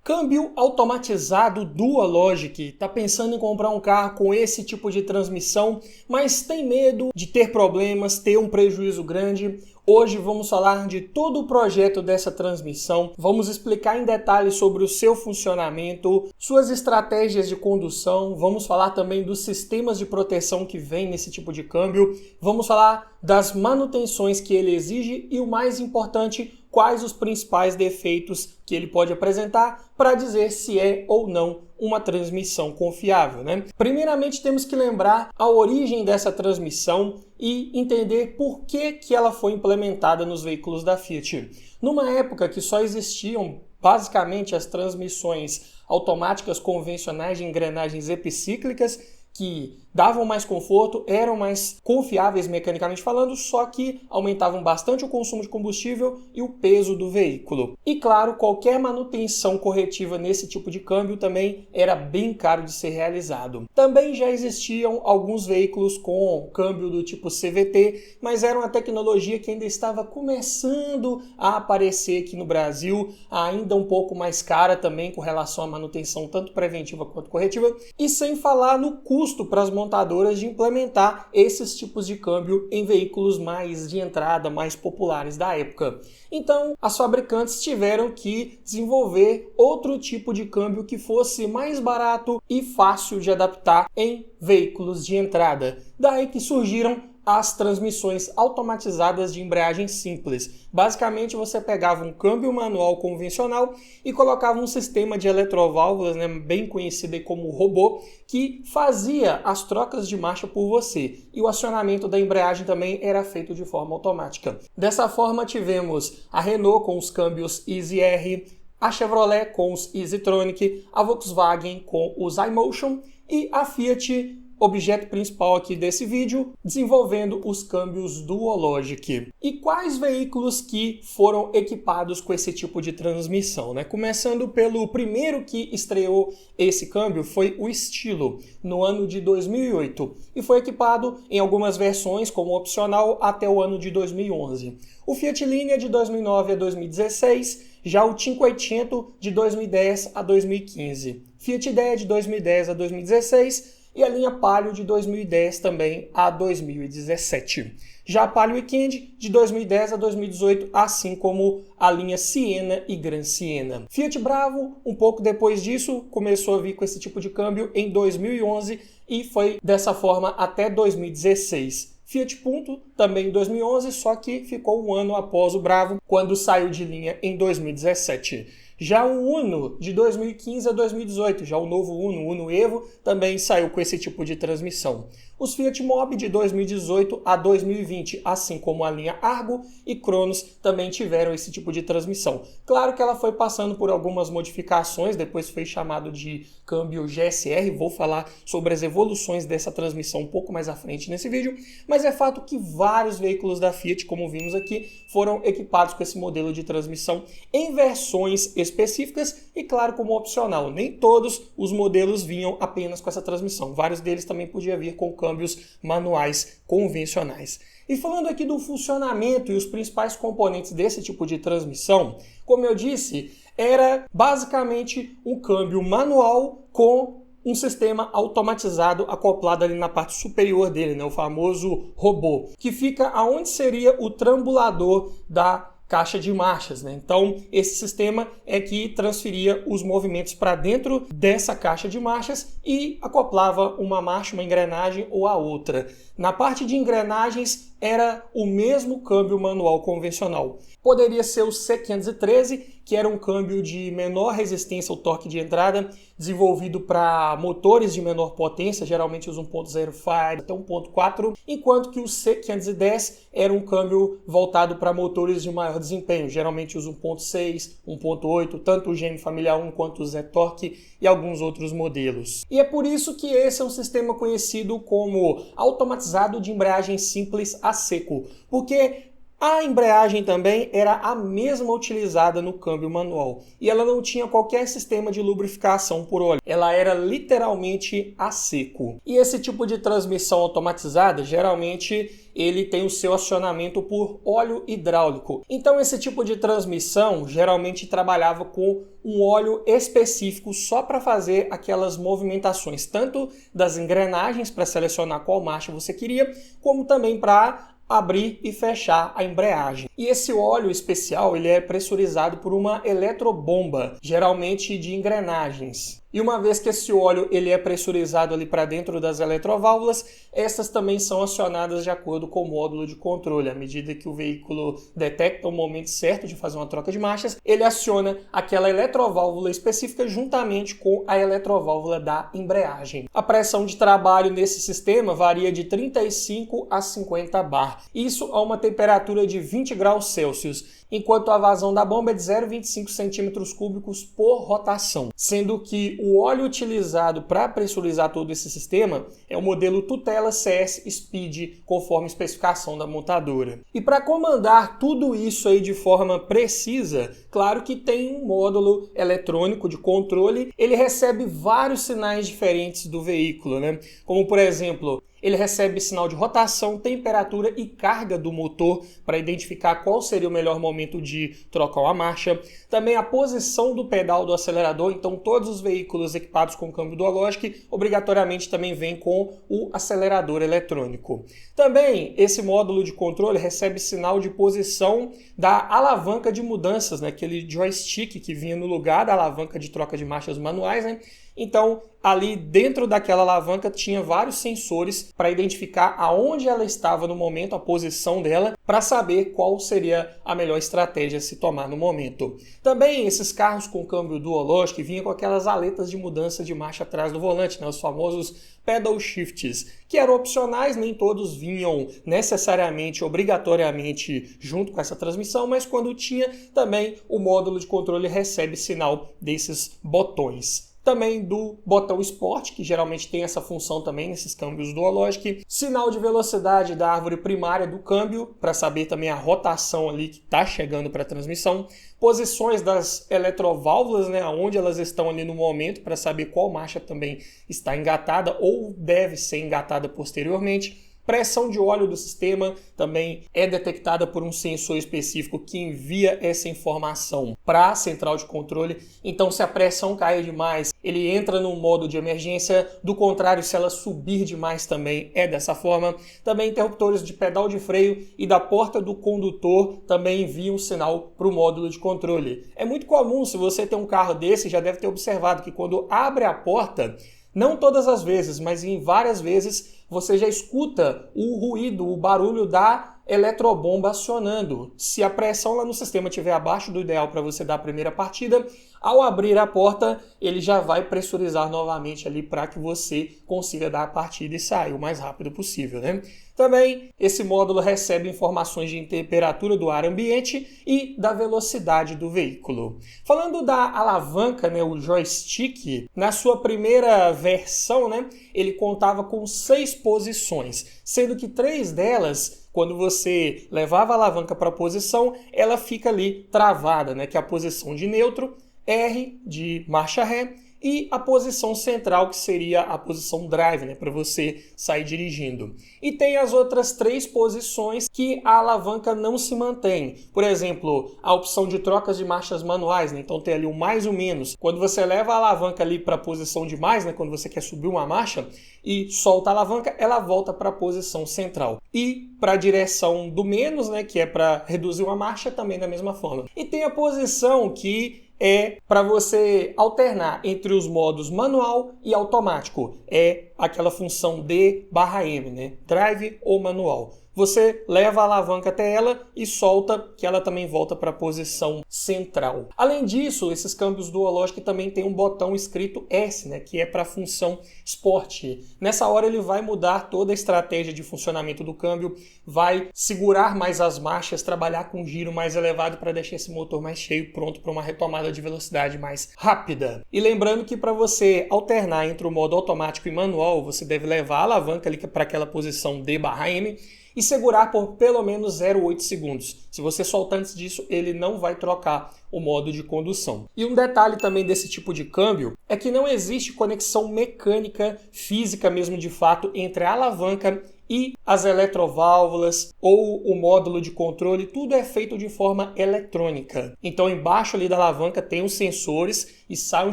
Câmbio automatizado Dual Logic. Está pensando em comprar um carro com esse tipo de transmissão, mas tem medo de ter problemas, ter um prejuízo grande? Hoje vamos falar de todo o projeto dessa transmissão, vamos explicar em detalhes sobre o seu funcionamento, suas estratégias de condução, vamos falar também dos sistemas de proteção que vem nesse tipo de câmbio, vamos falar das manutenções que ele exige e o mais importante, quais os principais defeitos que ele pode apresentar para dizer se é ou não uma transmissão confiável, né? Primeiramente temos que lembrar a origem dessa transmissão e entender por que ela foi implementada nos veículos da Fiat. Numa época que só existiam basicamente as transmissões automáticas convencionais de engrenagens epicíclicas, que davam mais conforto, eram mais confiáveis mecanicamente falando, só que aumentavam bastante o consumo de combustível e o peso do veículo. E claro, qualquer manutenção corretiva nesse tipo de câmbio também era bem caro de ser realizado. Também já existiam alguns veículos com câmbio do tipo CVT, mas era uma tecnologia que ainda estava começando a aparecer aqui no Brasil, ainda um pouco mais cara também com relação à manutenção tanto preventiva quanto corretiva, e sem falar no custo para as montadoras de implementar esses tipos de câmbio em veículos mais de entrada, mais populares da época. Então, as fabricantes tiveram que desenvolver outro tipo de câmbio que fosse mais barato e fácil de adaptar em veículos de entrada. Daí que surgiram as transmissões automatizadas de embreagem simples. Basicamente, você pegava um câmbio manual convencional e colocava um sistema de eletroválvulas, né, bem conhecido como robô, que fazia as trocas de marcha por você. E o acionamento da embreagem também era feito de forma automática. Dessa forma, tivemos a Renault com os câmbios Easy R, a Chevrolet com os EasyTronic, a Volkswagen com os iMotion e a Fiat, objeto principal aqui desse vídeo, desenvolvendo os câmbios Dual Logic. E quais veículos que foram equipados com esse tipo de transmissão, né? Começando pelo primeiro que estreou esse câmbio foi o Estilo, no ano de 2008, e foi equipado em algumas versões como opcional até o ano de 2011. O Fiat Linea de 2009 a 2016, já o 500 de 2010 a 2015, Fiat Idea de 2010 a 2016, e a linha Palio de 2010 também a 2017. Já a Palio Weekend de 2010 a 2018, assim como a linha Siena e Gran Siena. Fiat Bravo, um pouco depois disso, começou a vir com esse tipo de câmbio em 2011 e foi dessa forma até 2016. Fiat Punto também em 2011, só que ficou um ano após o Bravo, quando saiu de linha em 2017. Já o Uno, de 2015 a 2018, já o novo Uno, o Uno Evo, também saiu com esse tipo de transmissão. Os Fiat Mobi, de 2018 a 2020, assim como a linha Argo e Cronos, também tiveram esse tipo de transmissão. Claro que ela foi passando por algumas modificações, depois foi chamado de câmbio GSR, vou falar sobre as evoluções dessa transmissão um pouco mais à frente nesse vídeo, mas é fato que vários veículos da Fiat, como vimos aqui, foram equipados com esse modelo de transmissão em versões específicas e, claro, como opcional. Nem todos os modelos vinham apenas com essa transmissão. Vários deles também podiam vir com câmbios manuais convencionais. E falando aqui do funcionamento e os principais componentes desse tipo de transmissão, como eu disse, era basicamente um câmbio manual com um sistema automatizado acoplado ali na parte superior dele, né, o famoso robô, que fica aonde seria o trambulador da caixa de marchas, né? Então, esse sistema é que transferia os movimentos para dentro dessa caixa de marchas e acoplava uma marcha, uma engrenagem ou a outra. Na parte de engrenagens, era o mesmo câmbio manual convencional. Poderia ser o C513, que era um câmbio de menor resistência ao torque de entrada, desenvolvido para motores de menor potência, geralmente os 1.0 Fire até 1.4, enquanto que o C510 era um câmbio voltado para motores de maior desempenho, geralmente os 1.6, 1.8, tanto o GM Familiar 1 quanto o Z-Torque e alguns outros modelos. E é por isso que esse é um sistema conhecido como automatizado de embreagem simples a seco, porque A embreagem também era a mesma utilizada no câmbio manual e ela não tinha qualquer sistema de lubrificação por óleo, ela era literalmente a seco. E esse tipo de transmissão automatizada, geralmente ele tem o seu acionamento por óleo hidráulico. Então esse tipo de transmissão geralmente trabalhava com um óleo específico só para fazer aquelas movimentações, tanto das engrenagens para selecionar qual marcha você queria, como também para abrir e fechar a embreagem. E esse óleo especial ele é pressurizado por uma eletrobomba, geralmente de engrenagens. E uma vez que esse óleo ele é pressurizado ali para dentro das eletroválvulas, essas também são acionadas de acordo com o módulo de controle. À medida que o veículo detecta o momento certo de fazer uma troca de marchas, ele aciona aquela eletroválvula específica juntamente com a eletroválvula da embreagem. A pressão de trabalho nesse sistema varia de 35 a 50 bar. Isso a uma temperatura de 20 graus Celsius, enquanto a vazão da bomba é de 0,25 centímetros cúbicos por rotação, sendo que o óleo utilizado para pressurizar todo esse sistema é o modelo Tutela CS Speed, conforme especificação da montadora. E para comandar tudo isso aí de forma precisa, claro que tem um módulo eletrônico de controle, ele recebe vários sinais diferentes do veículo, né? Como por exemplo, ele recebe sinal de rotação, temperatura e carga do motor para identificar qual seria o melhor momento de trocar uma marcha. Também a posição do pedal do acelerador, então todos os veículos equipados com câmbio Dualogic obrigatoriamente também vêm com o acelerador eletrônico. Também esse módulo de controle recebe sinal de posição da alavanca de mudanças, né? Aquele joystick que vinha no lugar da alavanca de troca de marchas manuais, né? Então, ali dentro daquela alavanca tinha vários sensores para identificar aonde ela estava no momento, a posição dela, para saber qual seria a melhor estratégia a se tomar no momento. Também esses carros com câmbio Dualogic vinham com aquelas aletas de mudança de marcha atrás do volante, né? Os famosos pedal shifts, que eram opcionais, nem todos vinham necessariamente, obrigatoriamente junto com essa transmissão, mas quando tinha, também o módulo de controle recebe sinal desses botões. Também do botão Sport, que geralmente tem essa função também nesses câmbios Dualogic. Sinal de velocidade da árvore primária do câmbio, para saber também a rotação ali que está chegando para a transmissão. Posições das eletroválvulas, né, onde elas estão ali no momento, para saber qual marcha também está engatada ou deve ser engatada posteriormente. Pressão de óleo do sistema também é detectada por um sensor específico que envia essa informação para a central de controle. Então, se a pressão cair demais, ele entra no modo de emergência. Do contrário, se ela subir demais também é dessa forma. Também interruptores de pedal de freio e da porta do condutor também enviam um sinal para o módulo de controle. É muito comum, se você tem um carro desse, já deve ter observado que quando abre a porta, não todas as vezes, mas em várias vezes, você já escuta o ruído, o barulho da eletrobomba acionando. Se a pressão lá no sistema estiver abaixo do ideal para você dar a primeira partida, ao abrir a porta, ele já vai pressurizar novamente ali para que você consiga dar a partida e sair o mais rápido possível, né? Também, esse módulo recebe informações de temperatura do ar ambiente e da velocidade do veículo. Falando da alavanca, né, o joystick, na sua primeira versão, né, ele contava com 6 posições, sendo que 3 delas, quando você levava a alavanca para a posição, ela fica ali travada, né, que é a posição de neutro, R de marcha ré, e a posição central, que seria a posição drive, né, para você sair dirigindo. E tem as outras 3 posições que a alavanca não se mantém. Por exemplo, a opção de trocas de marchas manuais, né? Então tem ali o mais e o menos. Quando você leva a alavanca ali para a posição de mais, né, quando você quer subir uma marcha e solta a alavanca, ela volta para a posição central. E para a direção do menos, né, que é para reduzir uma marcha, também da mesma forma. E tem a posição que é para você alternar entre os modos manual e automático. É aquela função D/M, né? Drive ou manual. Você leva a alavanca até ela e solta, que ela também volta para a posição central. Além disso, esses câmbios Dualogic também tem um botão escrito S, né, que é para a função Sport. Nessa hora ele vai mudar toda a estratégia de funcionamento do câmbio, vai segurar mais as marchas, trabalhar com giro mais elevado para deixar esse motor mais cheio, pronto para uma retomada de velocidade mais rápida. E lembrando que para você alternar entre o modo automático e manual, você deve levar a alavanca ali para aquela posição D/M, e segurar por pelo menos 0,8 segundos. Se você soltar antes disso, ele não vai trocar o modo de condução. E um detalhe também desse tipo de câmbio é que não existe conexão mecânica, física mesmo de fato, entre a alavanca e as eletroválvulas ou o módulo de controle, tudo é feito de forma eletrônica. Então embaixo ali da alavanca tem os sensores e sai um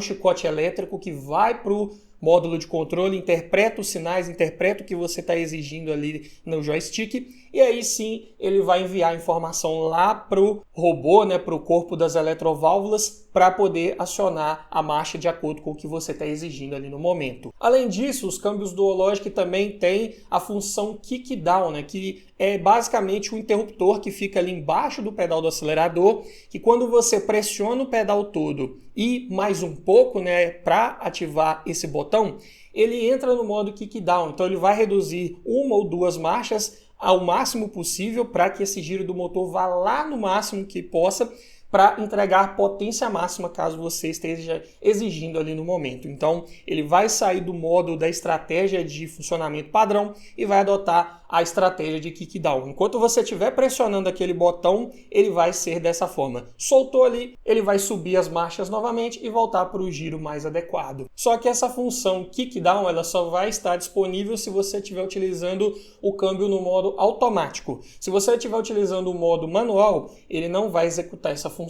chicote elétrico que vai para o módulo de controle, interpreta os sinais, interpreta o que você está exigindo ali no joystick e aí sim ele vai enviar a informação lá para o robô, né, para o corpo das eletroválvulas para poder acionar a marcha de acordo com o que você está exigindo ali no momento. Além disso, os câmbios Duologic também têm a função kick down, né, que é basicamente um interruptor que fica ali embaixo do pedal do acelerador, que quando você pressiona o pedal todo e mais um pouco, né, para ativar esse botão, ele entra no modo kick down. Então ele vai reduzir uma ou duas marchas ao máximo possível para que esse giro do motor vá lá no máximo que possa, para entregar potência máxima caso você esteja exigindo ali no momento. Então, ele vai sair do modo da estratégia de funcionamento padrão e vai adotar a estratégia de kick down. Enquanto você estiver pressionando aquele botão, ele vai ser dessa forma. Soltou ali, ele vai subir as marchas novamente e voltar para o giro mais adequado. Só que essa função kick down, ela só vai estar disponível se você estiver utilizando o câmbio no modo automático. Se você estiver utilizando o modo manual, ele não vai executar essa função.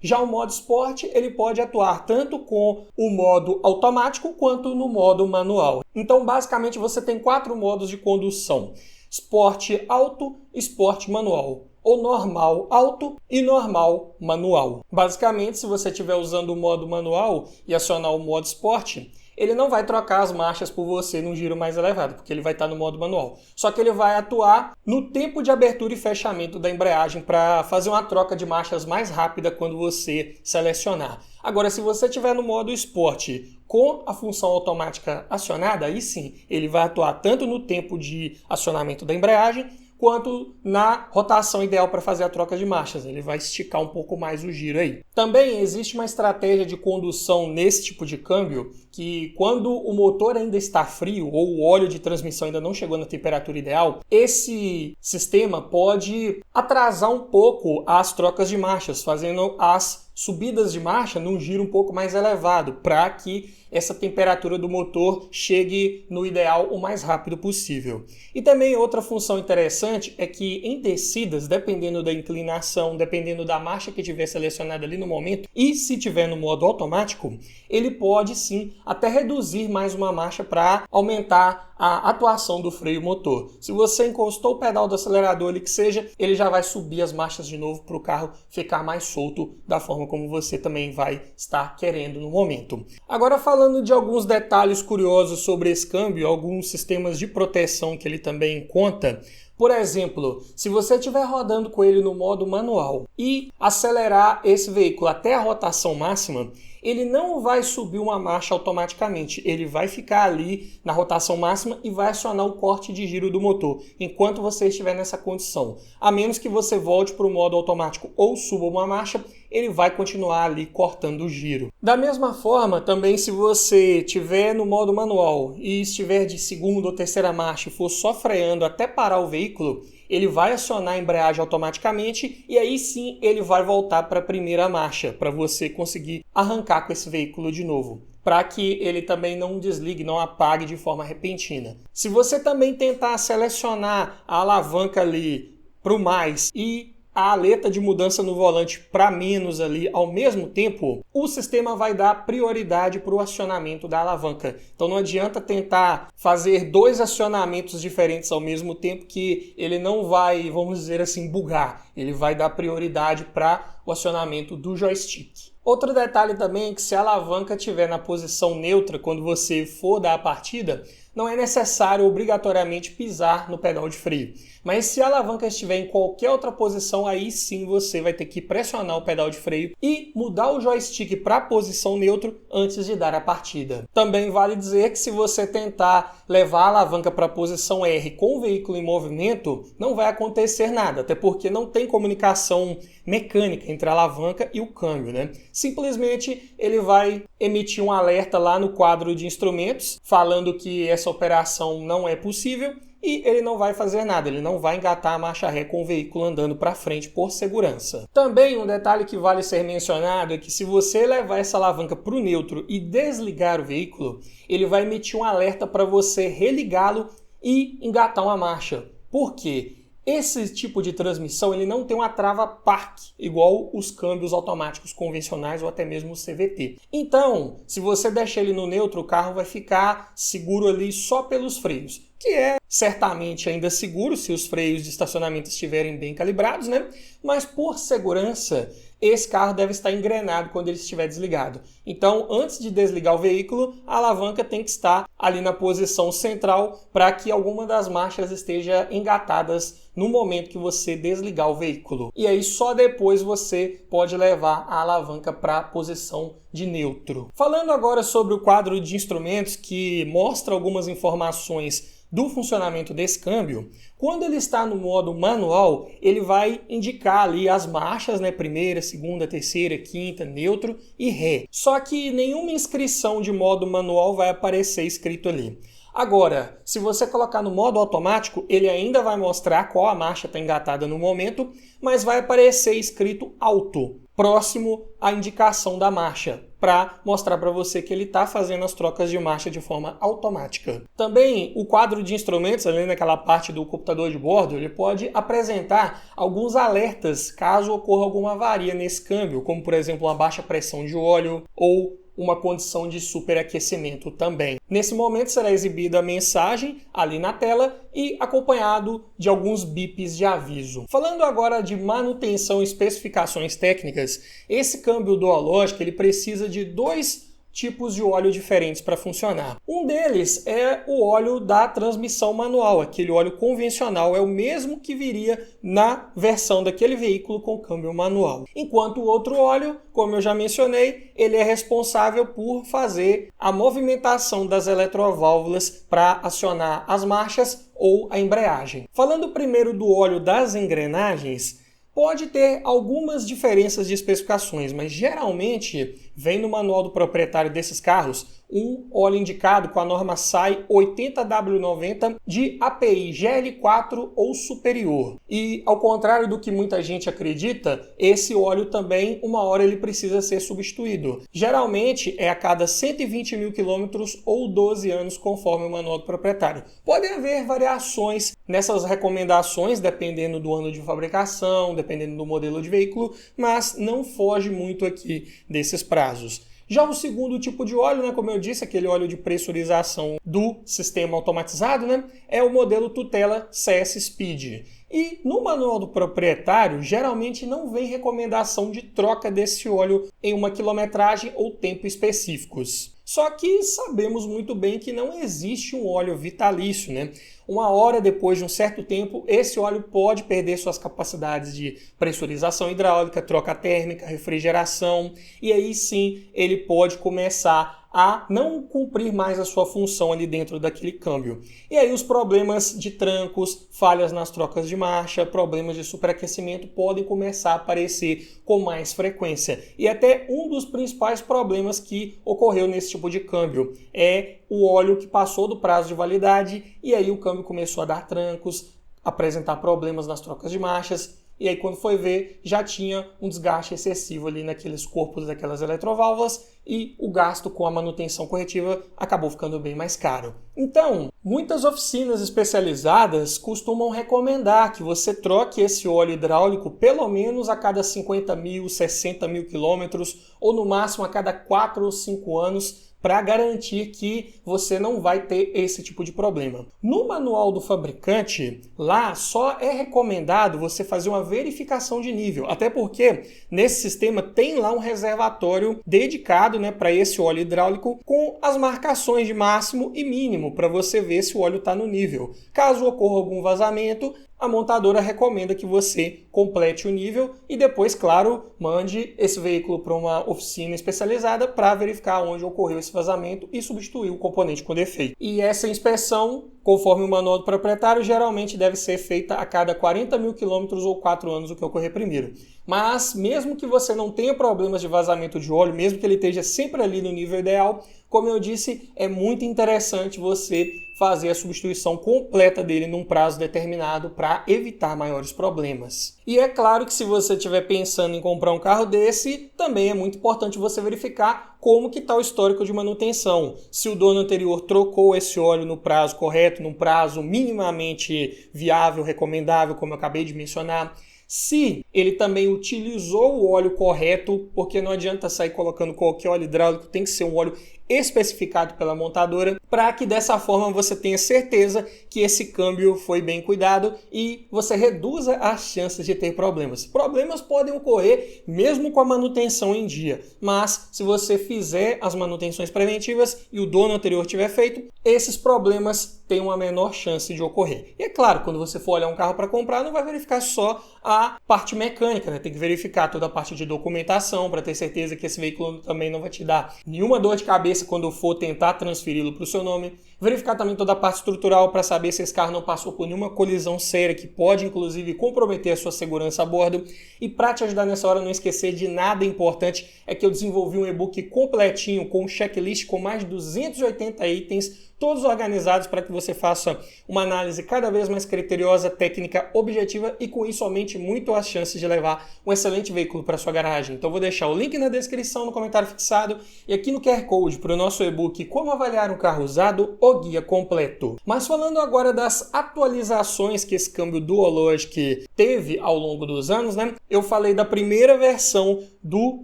Já o modo Sport, ele pode atuar tanto com o modo automático quanto no modo manual. Então, basicamente, você tem 4 modos de condução: Sport Auto, Sport Manual, ou normal auto e normal manual. Basicamente, se você estiver usando o modo manual e acionar o modo Sport, ele não vai trocar as marchas por você num giro mais elevado, porque ele vai estar no modo manual. Só que ele vai atuar no tempo de abertura e fechamento da embreagem para fazer uma troca de marchas mais rápida quando você selecionar. Agora, se você estiver no modo Sport com a função automática acionada, aí sim, ele vai atuar tanto no tempo de acionamento da embreagem, quanto na rotação ideal para fazer a troca de marchas. Ele vai esticar um pouco mais o giro aí. Também existe uma estratégia de condução nesse tipo de câmbio que quando o motor ainda está frio ou o óleo de transmissão ainda não chegou na temperatura ideal, esse sistema pode atrasar um pouco as trocas de marchas, fazendo as subidas de marcha num giro um pouco mais elevado, para que essa temperatura do motor chegue no ideal o mais rápido possível. E também outra função interessante é que em descidas, dependendo da inclinação, dependendo da marcha que tiver selecionada ali no momento, e se tiver no modo automático, ele pode sim até reduzir mais uma marcha para aumentar a atuação do freio motor. Se você encostou o pedal do acelerador ali que seja, ele já vai subir as marchas de novo para o carro ficar mais solto da forma como você também vai estar querendo no momento. Agora falando de alguns detalhes curiosos sobre esse câmbio, alguns sistemas de proteção que ele também conta. Por exemplo, se você estiver rodando com ele no modo manual e acelerar esse veículo até a rotação máxima, ele não vai subir uma marcha automaticamente, ele vai ficar ali na rotação máxima e vai acionar o corte de giro do motor, enquanto você estiver nessa condição. A menos que você volte para o modo automático ou suba uma marcha, ele vai continuar ali cortando o giro. Da mesma forma, também se você estiver no modo manual e estiver de segunda ou terceira marcha e for só freando até parar o veículo, ele vai acionar a embreagem automaticamente e aí sim ele vai voltar para a primeira marcha, para você conseguir arrancar com esse veículo de novo, para que ele também não desligue, não apague de forma repentina. Se você também tentar selecionar a alavanca ali para o mais e a aleta de mudança no volante para menos ali ao mesmo tempo, o sistema vai dar prioridade para o acionamento da alavanca. Então não adianta tentar fazer 2 acionamentos diferentes ao mesmo tempo que ele não vai, vamos dizer assim, bugar. Ele vai dar prioridade para o acionamento do joystick. Outro detalhe também é que se a alavanca estiver na posição neutra quando você for dar a partida, não é necessário obrigatoriamente pisar no pedal de freio. Mas se a alavanca estiver em qualquer outra posição, aí sim você vai ter que pressionar o pedal de freio e mudar o joystick para a posição neutra antes de dar a partida. Também vale dizer que se você tentar levar a alavanca para a posição R com o veículo em movimento, não vai acontecer nada, até porque não tem comunicação mecânica entre a alavanca e o câmbio, né? Simplesmente ele vai emitir um alerta lá no quadro de instrumentos, falando que essa operação não é possível, e ele não vai fazer nada, ele não vai engatar a marcha ré com o veículo andando para frente por segurança. Também um detalhe que vale ser mencionado é que se você levar essa alavanca para o neutro e desligar o veículo, ele vai emitir um alerta para você religá-lo e engatar uma marcha. Por quê? Esse tipo de transmissão ele não tem uma trava parque, igual os câmbios automáticos convencionais ou até mesmo o CVT. Então, se você deixar ele no neutro, o carro vai ficar seguro ali só pelos freios, que é certamente ainda seguro se os freios de estacionamento estiverem bem calibrados, né? Mas por segurança, esse carro deve estar engrenado quando ele estiver desligado. Então, antes de desligar o veículo, a alavanca tem que estar ali na posição central para que alguma das marchas esteja engatadas no momento que você desligar o veículo. E aí só depois você pode levar a alavanca para a posição de neutro. Falando agora sobre o quadro de instrumentos que mostra algumas informações do funcionamento desse câmbio, quando ele está no modo manual, ele vai indicar ali as marchas, né? Primeira, segunda, terceira, quinta, neutro e ré. Só que nenhuma inscrição de modo manual vai aparecer escrito ali. Agora, se você colocar no modo automático, ele ainda vai mostrar qual a marcha está engatada no momento, mas vai aparecer escrito auto, próximo à indicação da marcha, para mostrar para você que ele está fazendo as trocas de marcha de forma automática. Também o quadro de instrumentos, além daquela parte do computador de bordo, ele pode apresentar alguns alertas caso ocorra alguma avaria nesse câmbio, como por exemplo uma baixa pressão de óleo ou uma condição de superaquecimento também. Nesse momento será exibida a mensagem ali na tela e acompanhado de alguns bips de aviso. Falando agora de manutenção e especificações técnicas, esse câmbio Dualogic ele precisa de dois tipos de óleo diferentes para funcionar. Um deles é o óleo da transmissão manual, aquele óleo convencional, é o mesmo que viria na versão daquele veículo com câmbio manual. Enquanto o outro óleo, como eu já mencionei, ele é responsável por fazer a movimentação das eletroválvulas para acionar as marchas ou a embreagem. Falando primeiro do óleo das engrenagens, pode ter algumas diferenças de especificações, mas geralmente vem no manual do proprietário desses carros um óleo indicado com a norma SAE 80W90 de API GL4 ou superior. E ao contrário do que muita gente acredita, esse óleo também, uma hora ele precisa ser substituído. Geralmente é a cada 120 mil quilômetros ou 12 anos, conforme o manual do proprietário. Podem haver variações nessas recomendações, dependendo do ano de fabricação, dependendo do modelo de veículo, mas não foge muito aqui desses prazos. Já o segundo tipo de óleo, né, como eu disse, aquele óleo de pressurização do sistema automatizado, né, é o modelo Tutela CS Speed. E no manual do proprietário, geralmente não vem recomendação de troca desse óleo em uma quilometragem ou tempo específicos. Só que sabemos muito bem que não existe um óleo vitalício, né? Uma hora depois de um certo tempo, esse óleo pode perder suas capacidades de pressurização hidráulica, troca térmica, refrigeração, e aí sim ele pode começar a não cumprir mais a sua função ali dentro daquele câmbio. E aí os problemas de trancos, falhas nas trocas de marcha, problemas de superaquecimento podem começar a aparecer com mais frequência. E até um dos principais problemas que ocorreu nesse tipo de câmbio é o óleo que passou do prazo de validade e aí o câmbio começou a dar trancos, apresentar problemas nas trocas de marchas. E aí, quando foi ver, já tinha um desgaste excessivo ali naqueles corpos daquelas eletroválvulas e o gasto com a manutenção corretiva acabou ficando bem mais caro. Então, muitas oficinas especializadas costumam recomendar que você troque esse óleo hidráulico pelo menos a cada 50 mil, 60 mil quilômetros ou no máximo a cada 4 ou 5 anos, para garantir que você não vai ter esse tipo de problema. No manual do fabricante, lá só é recomendado você fazer uma verificação de nível, até porque nesse sistema tem lá um reservatório dedicado, né, para esse óleo hidráulico com as marcações de máximo e mínimo para você ver se o óleo está no nível. Caso ocorra algum vazamento, a montadora recomenda que você complete o nível e depois, claro, mande esse veículo para uma oficina especializada para verificar onde ocorreu esse vazamento e substituir o componente com defeito. E essa inspeção conforme o manual do proprietário, geralmente deve ser feita a cada 40 mil quilômetros ou 4 anos, o que ocorrer primeiro. Mas, mesmo que você não tenha problemas de vazamento de óleo, mesmo que ele esteja sempre ali no nível ideal, como eu disse, é muito interessante você fazer a substituição completa dele num prazo determinado para evitar maiores problemas. E é claro que se você estiver pensando em comprar um carro desse, também é muito importante você verificar como que está o histórico de manutenção. Se o dono anterior trocou esse óleo no prazo correto, num prazo minimamente viável, recomendável, como eu acabei de mencionar. Se ele também utilizou o óleo correto, porque não adianta sair colocando qualquer óleo hidráulico, tem que ser um óleo especificado pela montadora, para que dessa forma você tenha certeza que esse câmbio foi bem cuidado e você reduza as chances de ter problemas. Problemas podem ocorrer mesmo com a manutenção em dia, mas se você fizer as manutenções preventivas e o dono anterior tiver feito, esses problemas têm uma menor chance de ocorrer. E é claro, quando você for olhar um carro para comprar, não vai verificar só a parte mecânica, né? Tem que verificar toda a parte de documentação para ter certeza que esse veículo também não vai te dar nenhuma dor de cabeça quando for tentar transferi-lo para o seu nome. Verificar também toda a parte estrutural para saber se esse carro não passou por nenhuma colisão séria que pode inclusive comprometer a sua segurança a bordo. E para te ajudar nessa hora, não esquecer de nada importante, é que eu desenvolvi um e-book completinho com um checklist com mais de 280 itens, todos organizados para que você faça uma análise cada vez mais criteriosa, técnica, objetiva e com isso aumente muito as chances de levar um excelente veículo para sua garagem. Então vou deixar o link na descrição, no comentário fixado e aqui no QR Code para o nosso e-book Como Avaliar um Carro Usado, o guia completo. Mas falando agora das atualizações que esse câmbio Dualogic teve ao longo dos anos, né? Eu falei da primeira versão do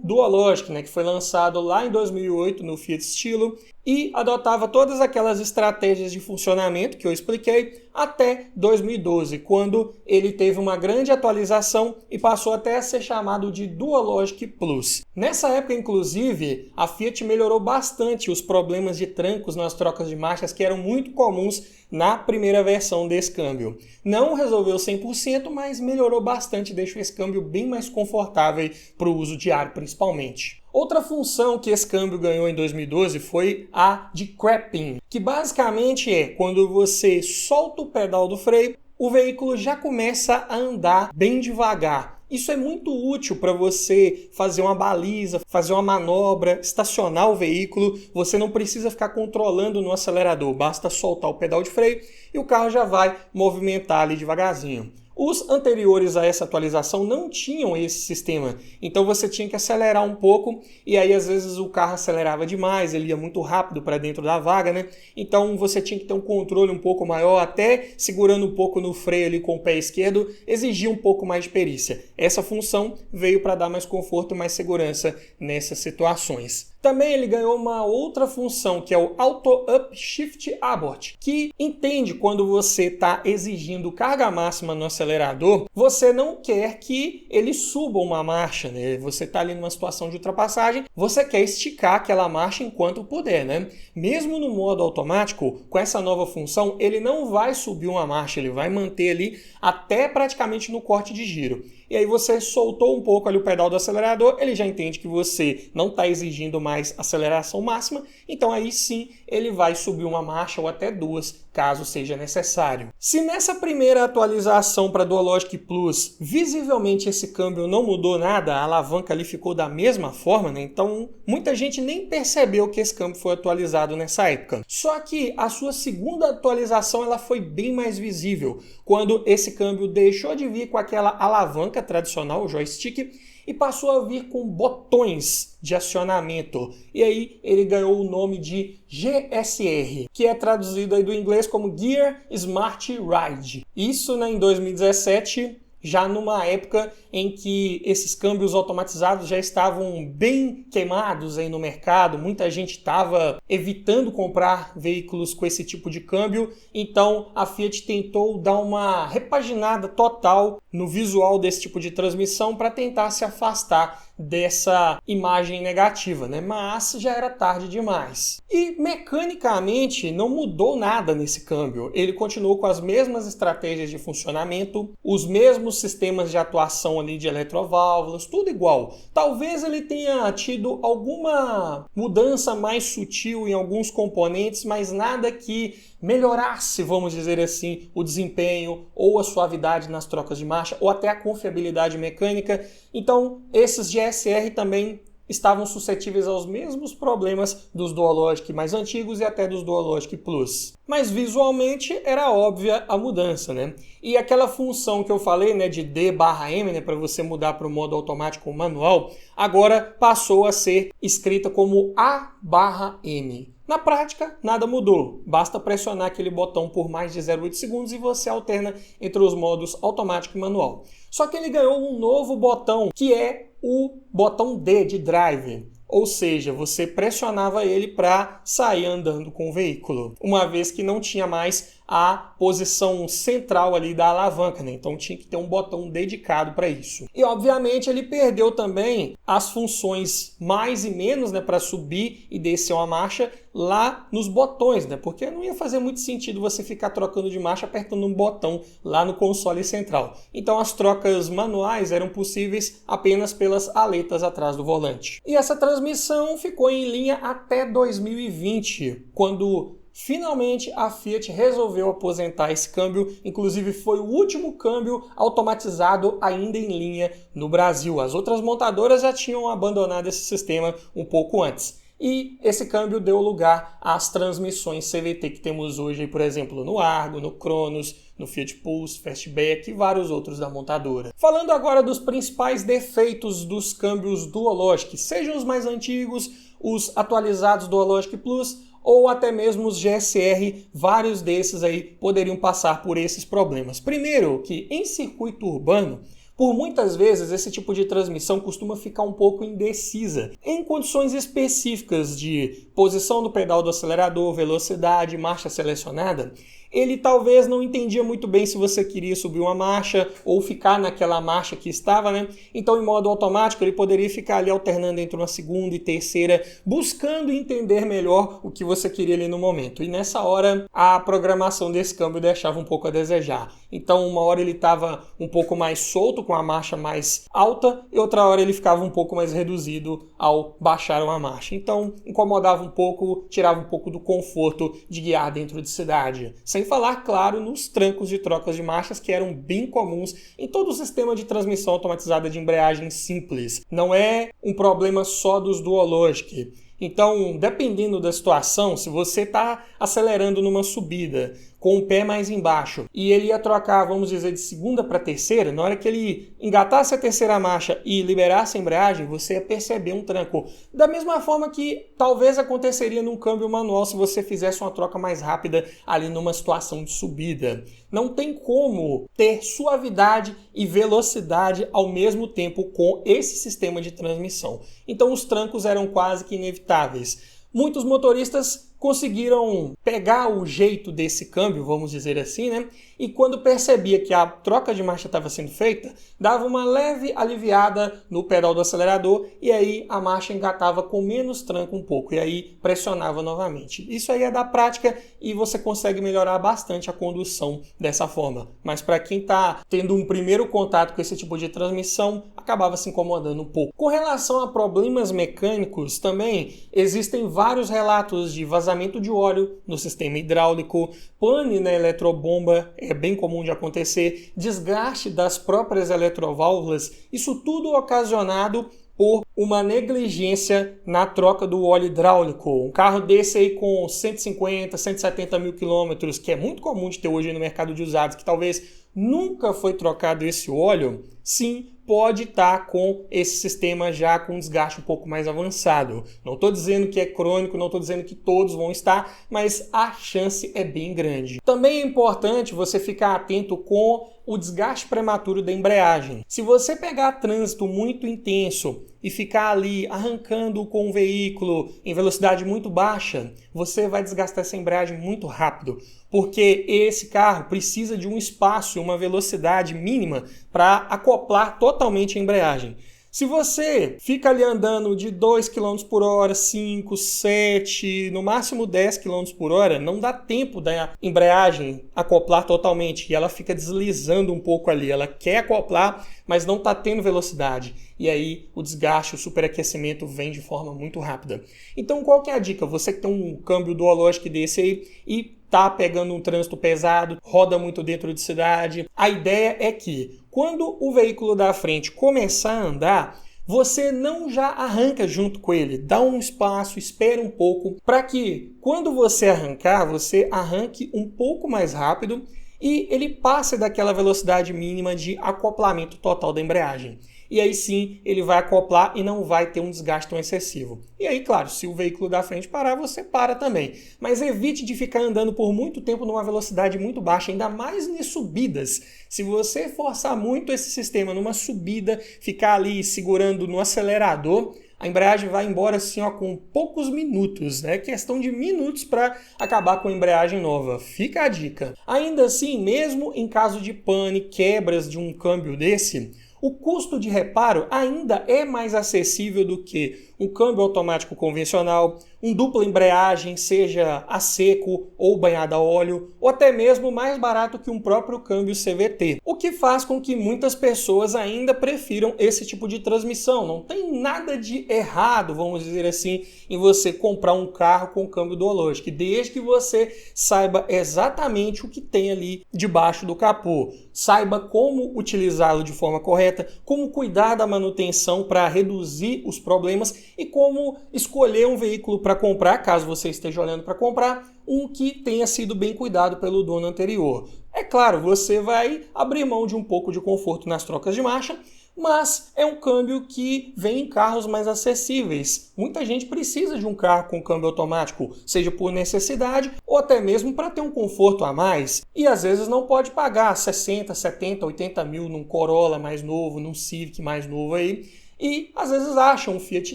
Dualogic, né, que foi lançado lá em 2008 no Fiat Stilo e adotava todas aquelas estratégias de funcionamento que eu expliquei até 2012, quando ele teve uma grande atualização e passou até a ser chamado de Dualogic Plus. Nessa época, inclusive, a Fiat melhorou bastante os problemas de trancos nas trocas de marchas que eram muito comuns na primeira versão desse câmbio. Não resolveu 100%, mas melhorou bastante, deixou esse câmbio bem mais confortável para o uso diário, principalmente. Outra função que esse câmbio ganhou em 2012 foi a de cramping, que basicamente é quando você solta o pedal do freio, o veículo já começa a andar bem devagar. Isso é muito útil para você fazer uma baliza, fazer uma manobra, estacionar o veículo. Você não precisa ficar controlando no acelerador, basta soltar o pedal de freio e o carro já vai movimentar ali devagarzinho. Os anteriores a essa atualização não tinham esse sistema, então você tinha que acelerar um pouco e aí às vezes o carro acelerava demais, ele ia muito rápido para dentro da vaga, né? Então você tinha que ter um controle um pouco maior, até segurando um pouco no freio ali com o pé esquerdo, exigia um pouco mais de perícia. Essa função veio para dar mais conforto e mais segurança nessas situações. Também ele ganhou uma outra função, que é o Auto Up Shift Abort, que entende quando você está exigindo carga máxima no acelerador, você não quer que ele suba uma marcha, né? Você está ali numa situação de ultrapassagem, você quer esticar aquela marcha enquanto puder, né? Mesmo no modo automático, com essa nova função, ele não vai subir uma marcha, ele vai manter ali até praticamente no corte de giro. E aí você soltou um pouco ali o pedal do acelerador, ele já entende que você não está exigindo mais aceleração máxima, então aí sim ele vai subir uma marcha ou até duas, caso seja necessário. Se nessa primeira atualização para Dualogic Plus, visivelmente esse câmbio não mudou nada, a alavanca ali ficou da mesma forma, né? Então muita gente nem percebeu que esse câmbio foi atualizado nessa época. Só que a sua segunda atualização ela foi bem mais visível, quando esse câmbio deixou de vir com aquela alavanca tradicional, o joystick, e passou a vir com botões de acionamento. E aí ele ganhou o nome de GSR, que é traduzido aí do inglês como Gear Smart Ride. Isso, né, em 2017, já numa época em que esses câmbios automatizados já estavam bem queimados aí no mercado, muita gente estava evitando comprar veículos com esse tipo de câmbio, então a Fiat tentou dar uma repaginada total no visual desse tipo de transmissão para tentar se afastar dessa imagem negativa, né? Mas já era tarde demais. E mecanicamente não mudou nada nesse câmbio. Ele continuou com as mesmas estratégias de funcionamento, os mesmos sistemas de atuação ali de eletroválvulas, tudo igual. Talvez ele tenha tido alguma mudança mais sutil em alguns componentes, mas nada que melhorasse, vamos dizer assim, o desempenho ou a suavidade nas trocas de marcha ou até a confiabilidade mecânica. Então, esses GSR também estavam suscetíveis aos mesmos problemas dos Dualogic mais antigos e até dos Dualogic Plus. Mas visualmente era óbvia a mudança, né? E aquela função que eu falei, né, de D/M, né, para você mudar para o modo automático ou manual, agora passou a ser escrita como A/M. Na prática, nada mudou. Basta pressionar aquele botão por mais de 0,8 segundos e você alterna entre os modos automático e manual. Só que ele ganhou um novo botão, que é o botão D de Drive. Ou seja, você pressionava ele para sair andando com o veículo, uma vez que não tinha mais a posição central ali da alavanca, né? Então tinha que ter um botão dedicado para isso. E obviamente ele perdeu também as funções mais e menos, né, para subir e descer uma marcha lá nos botões, né? Porque não ia fazer muito sentido você ficar trocando de marcha apertando um botão lá no console central. Então as trocas manuais eram possíveis apenas pelas aletas atrás do volante. E essa transmissão ficou em linha até 2020, quando finalmente a Fiat resolveu aposentar esse câmbio, inclusive foi o último câmbio automatizado ainda em linha no Brasil. As outras montadoras já tinham abandonado esse sistema um pouco antes. E esse câmbio deu lugar às transmissões CVT que temos hoje, por exemplo, no Argo, no Cronos, no Fiat Pulse, Fastback e vários outros da montadora. Falando agora dos principais defeitos dos câmbios Dualogic, sejam os mais antigos, os atualizados Dualogic Plus, ou até mesmo os GSR, vários desses aí poderiam passar por esses problemas. Primeiro, que em circuito urbano, por muitas vezes esse tipo de transmissão costuma ficar um pouco indecisa. Em condições específicas de posição do pedal do acelerador, velocidade, marcha selecionada, ele talvez não entendia muito bem se você queria subir uma marcha ou ficar naquela marcha que estava, né? Então, em modo automático, ele poderia ficar ali alternando entre uma segunda e terceira, buscando entender melhor o que você queria ali no momento. E nessa hora, a programação desse câmbio deixava um pouco a desejar. Então, uma hora ele estava um pouco mais solto, com a marcha mais alta, e outra hora ele ficava um pouco mais reduzido ao baixar uma marcha. Então, incomodava um pouco, tirava um pouco do conforto de guiar dentro de cidade. Sem falar, claro, nos trancos de trocas de marchas que eram bem comuns em todo o sistema de transmissão automatizada de embreagem simples. Não é um problema só dos Dualogic. Então, dependendo da situação, se você está acelerando numa subida com o pé mais embaixo e ele ia trocar, vamos dizer, de segunda para terceira, na hora que ele engatasse a terceira marcha e liberasse a embreagem, você ia perceber um tranco. Da mesma forma que talvez aconteceria num câmbio manual se você fizesse uma troca mais rápida ali numa situação de subida. Não tem como ter suavidade e velocidade ao mesmo tempo com esse sistema de transmissão. Então os trancos eram quase que inevitáveis. Muitos motoristas conseguiram pegar o jeito desse câmbio, vamos dizer assim, né? E quando percebia que a troca de marcha estava sendo feita, dava uma leve aliviada no pedal do acelerador e aí a marcha engatava com menos tranco um pouco e aí pressionava novamente. Isso aí é da prática e você consegue melhorar bastante a condução dessa forma. Mas para quem está tendo um primeiro contato com esse tipo de transmissão, acabava se incomodando um pouco. Com relação a problemas mecânicos, também existem vários relatos de vazamento de óleo no sistema hidráulico, pane na eletrobomba, é bem comum de acontecer, desgaste das próprias eletroválvulas, isso tudo ocasionado por uma negligência na troca do óleo hidráulico. Um carro desse aí com 150, 170 mil quilômetros, que é muito comum de ter hoje no mercado de usados, que talvez nunca foi trocado esse óleo, sim, pode estar com esse sistema já com desgaste um pouco mais avançado. Não estou dizendo que é crônico, não estou dizendo que todos vão estar, mas a chance é bem grande. Também é importante você ficar atento com o desgaste prematuro da embreagem. Se você pegar trânsito muito intenso e ficar ali arrancando com o veículo em velocidade muito baixa, você vai desgastar essa embreagem muito rápido, porque esse carro precisa de um espaço e uma velocidade mínima para acoplar totalmente a embreagem. Se você fica ali andando de 2 km por hora, 5, 7, no máximo 10 km por hora, não dá tempo da embreagem acoplar totalmente e ela fica deslizando um pouco ali. Ela quer acoplar, mas não está tendo velocidade. E aí o desgaste, o superaquecimento vem de forma muito rápida. Então qual que é a dica? Você que tem um câmbio duológico desse aí e tá pegando um trânsito pesado, roda muito dentro de cidade, a ideia é que quando o veículo da frente começar a andar, você não já arranca junto com ele, dá um espaço, espera um pouco, para que quando você arrancar, você arranque um pouco mais rápido e ele passe daquela velocidade mínima de acoplamento total da embreagem. E aí sim ele vai acoplar e não vai ter um desgaste tão excessivo. E aí, claro, se o veículo da frente parar, você para também. Mas evite de ficar andando por muito tempo numa velocidade muito baixa, ainda mais em subidas. Se você forçar muito esse sistema numa subida, ficar ali segurando no acelerador, a embreagem vai embora assim, ó, com poucos minutos, né? Questão de minutos para acabar com a embreagem nova. Fica a dica. Ainda assim, mesmo em caso de pane, quebras de um câmbio desse, o custo de reparo ainda é mais acessível do que um câmbio automático convencional, um dupla embreagem, seja a seco ou banhada a óleo, ou até mesmo mais barato que um próprio câmbio CVT. O que faz com que muitas pessoas ainda prefiram esse tipo de transmissão. Não tem nada de errado, vamos dizer assim, em você comprar um carro com câmbio duológico, desde que você saiba exatamente o que tem ali debaixo do capô. Saiba como utilizá-lo de forma correta, como cuidar da manutenção para reduzir os problemas e como escolher um veículo para comprar, caso você esteja olhando para comprar, um que tenha sido bem cuidado pelo dono anterior. É claro, você vai abrir mão de um pouco de conforto nas trocas de marcha, mas é um câmbio que vem em carros mais acessíveis. Muita gente precisa de um carro com câmbio automático, seja por necessidade ou até mesmo para ter um conforto a mais. E às vezes não pode pagar 60, 70, 80 mil num Corolla mais novo, num Civic mais novo aí. E às vezes acham um Fiat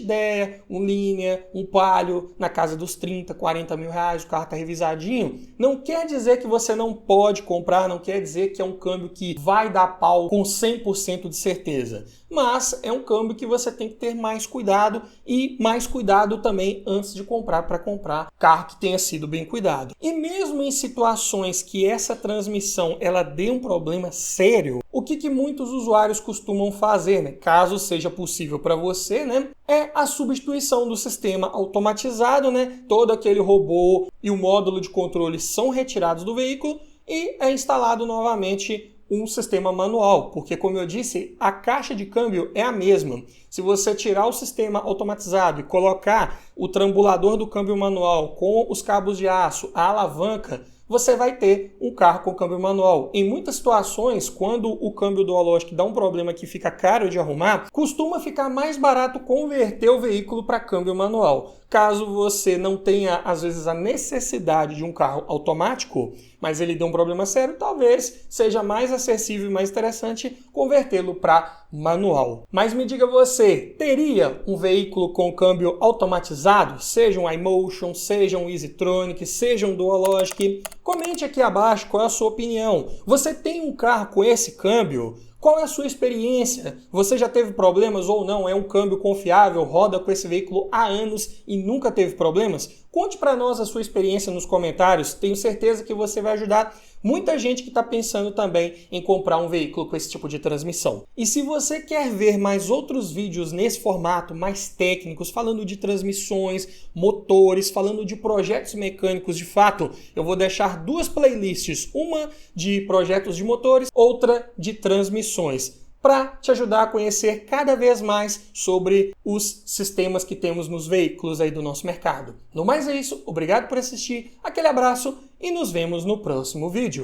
Idea, um Linea, um Palio na casa dos 30, 40 mil reais, o carro está revisadinho. Não quer dizer que você não pode comprar, não quer dizer que é um câmbio que vai dar pau com 100% de certeza. Mas é um câmbio que você tem que ter mais cuidado e mais cuidado também antes de comprar, para comprar carro que tenha sido bem cuidado. E mesmo em situações que essa transmissão ela dê um problema sério, o que muitos usuários costumam fazer, né? Caso seja possível para você, né? É a substituição do sistema automatizado, né? Todo aquele robô e o módulo de controle são retirados do veículo e é instalado novamente um sistema manual, porque como eu disse, a caixa de câmbio é a mesma. Se você tirar o sistema automatizado e colocar o trambulador do câmbio manual com os cabos de aço, a alavanca, você vai ter um carro com câmbio manual. Em muitas situações, quando o câmbio duológico dá um problema que fica caro de arrumar, costuma ficar mais barato converter o veículo para câmbio manual. Caso você não tenha, às vezes, a necessidade de um carro automático, mas ele deu um problema sério, talvez seja mais acessível e mais interessante convertê-lo para manual. Mas me diga você, teria um veículo com câmbio automatizado? Seja um iMotion, seja um EasyTronic, seja um Dualogic? Comente aqui abaixo qual é a sua opinião. Você tem um carro com esse câmbio? Qual é a sua experiência? Você já teve problemas ou não? É um câmbio confiável? Roda com esse veículo há anos e nunca teve problemas? Conte para nós a sua experiência nos comentários. Tenho certeza que você vai ajudar muita gente que está pensando também em comprar um veículo com esse tipo de transmissão. E se você quer ver mais outros vídeos nesse formato, mais técnicos, falando de transmissões, motores, falando de projetos mecânicos de fato, eu vou deixar duas playlists, uma de projetos de motores, outra de transmissões, para te ajudar a conhecer cada vez mais sobre os sistemas que temos nos veículos aí do nosso mercado. No mais é isso, obrigado por assistir, aquele abraço e nos vemos no próximo vídeo.